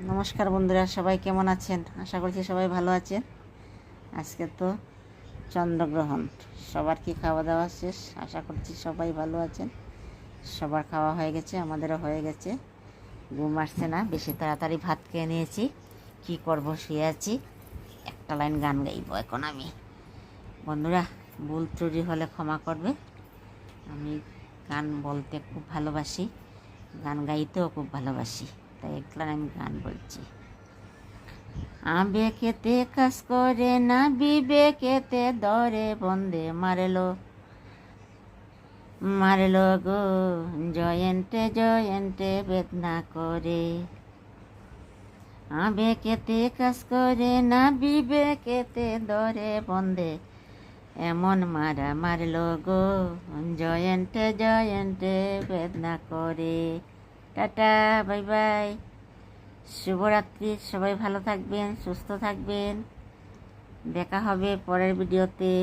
নমস্কার বন্ধুরা, সবাই কেমন আছেন? আশা করছি সবাই ভালো আছেন। আজকে তো চন্দ্রগ্রহণ, সবার কি খাওয়া দাওয়া শেষ? আশা করছি সবাই ভালো আছেন। সবার খাওয়া হয়ে গেছে, আমাদেরও হয়ে গেছে। ঘুম আসছে না, বেশি তাড়াতাড়ি ভাত খেয়ে নিয়েছি। কি করব, শুয়ে আছি। একটা লাইন গান গাইব এখন আমি। বন্ধুরা, ভুল ত্রুটি হলে ক্ষমা করবে। আমি গান বলতে খুব ভালোবাসি, গান গাইতেও খুব ভালোবাসি, তাই একলা আমি গান বলছি। আবেগেতে কাজ করে না, বিবেকেতে ধরে বন্দে মারেলো গো, জয়েন্টে জয়েন্টে বেদনা করে। আবেগেতে কাজ করে না, বিবেকেতে ধরে বন্দে, এমন মারলো গো, জয়েন্টে জয়েন্টে বেদনা করে। টাটা, বাই বাই, শুভরাত্রি। সবাই ভালো থাকবেন, সুস্থ থাকবেন। দেখা হবে পরের ভিডিওতে।